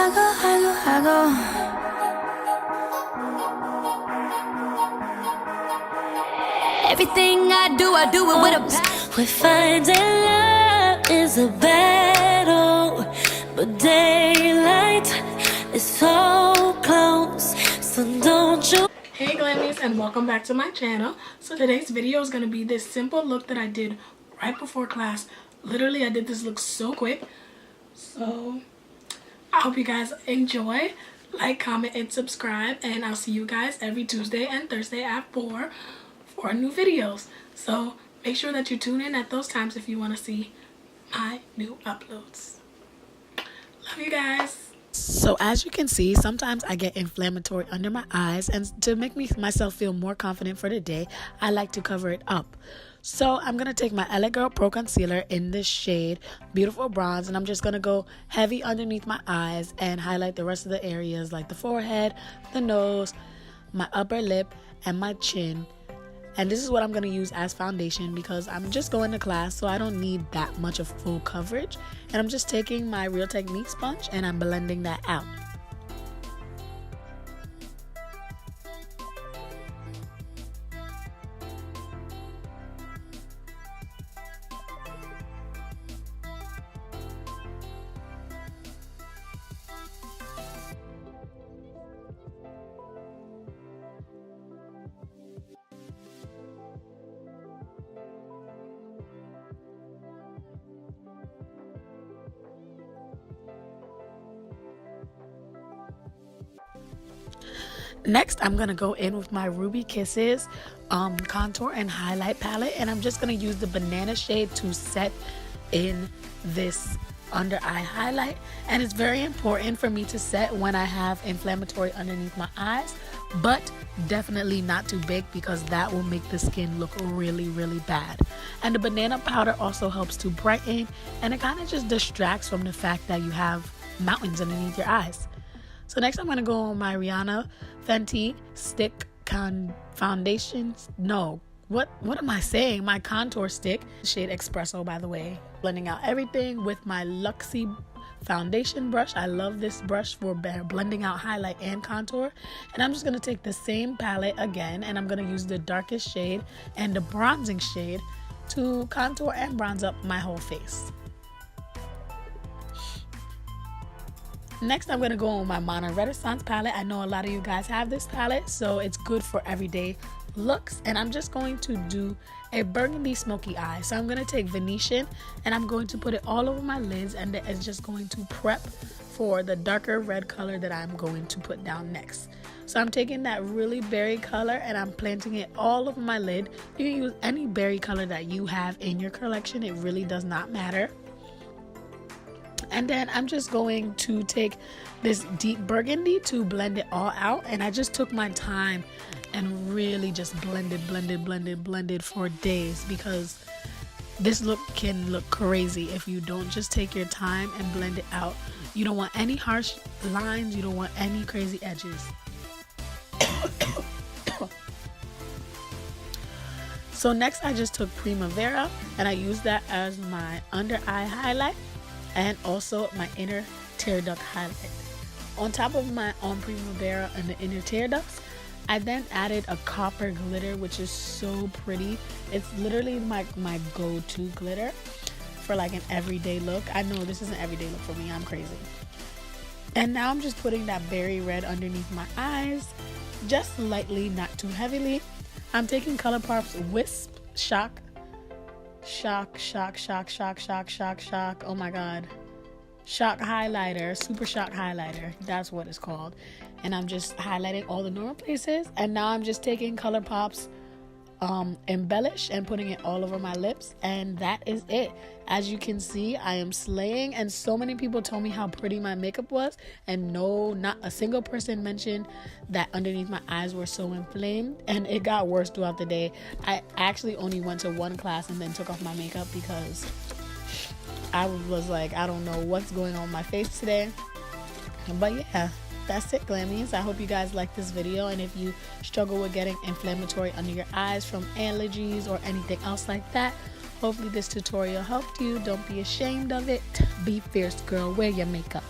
Everything I do it with a passion. We find that love is a battle, but daylight is so close, so don't you. Hey Glammies, and welcome back to my channel. So today's video is going to be this simple look that I did right before class. Literally, I did this look so quick. So I hope you guys enjoy. Like, comment, and subscribe. And I'll see you guys every Tuesday and Thursday at 4 for new videos. So make sure that you tune in at those times if you want to see my new uploads. Love you guys. So as you can see, sometimes I get inflammatory under my eyes, and to make myself feel more confident for the day, I like to cover it up. So I'm going to take my LA Girl Pro Concealer in this shade, Beautiful Bronze, and I'm just going to go heavy underneath my eyes and highlight the rest of the areas like the forehead, the nose, my upper lip, and my chin. And this is what I'm going to use as foundation because I'm just going to class, so I don't need that much of full coverage. And I'm just taking my Real Technique sponge and I'm blending that out. Next, I'm going to go in with my Ruby Kisses contour and highlight palette, and I'm just going to use the banana shade to set in this under eye highlight. And it's very important for me to set when I have inflammatory underneath my eyes, but definitely not too big because that will make the skin look really, really bad. And the banana powder also helps to brighten, and it kind of just distracts from the fact that you have mountains underneath your eyes. So next I'm going to go on my Rihanna Fenty Stick Foundation. No, what am I saying? My contour stick. Shade Espresso, by the way. Blending out everything with my Luxie foundation brush. I love this brush for blending out highlight and contour. And I'm just going to take the same palette again, and I'm going to use the darkest shade and the bronzing shade to contour and bronze up my whole face. Next, I'm going to go on my Modern Renaissance palette. I know a lot of you guys have this palette, so it's good for everyday looks. And I'm just going to do a burgundy smoky eye. So I'm going to take Venetian, and I'm going to put it all over my lids, and it's just going to prep for the darker red color that I'm going to put down next. So I'm taking that really berry color, and I'm planting it all over my lid. You can use any berry color that you have in your collection. It really does not matter. And then I'm just going to take this deep burgundy to blend it all out. And I just took my time and really just blended for days, because this look can look crazy if you don't just take your time and blend it out. You don't want any harsh lines. You don't want any crazy edges. So next I just took Primavera, and I used that as my under eye highlight and also my inner tear duct highlight. On top of my Primavera and the inner tear ducts, I then added a copper glitter, which is so pretty. It's literally my go-to glitter for like an everyday look. I know this is an everyday look for me, I'm crazy. And now I'm just putting that berry red underneath my eyes, just lightly, not too heavily. I'm taking ColourPop's Wisp Shock, oh my god, shock highlighter, super shock highlighter, that's what it's called. And I'm just highlighting all the normal places. And now I'm just taking ColourPop's Embellish and putting it all over my lips, and that is it. As you can see, I am slaying, and so many people told me how pretty my makeup was, and no, not a single person mentioned that underneath my eyes were so inflamed, and it got worse throughout the day. I actually only went to one class and then took off my makeup because I was like, I don't know what's going on with my face today. But yeah, that's it, Glammies. I hope you guys like this video, and if you struggle with getting inflammatory under your eyes from allergies or anything else like that, hopefully this tutorial helped you. Don't be ashamed of it. Be fierce, girl. Wear your makeup.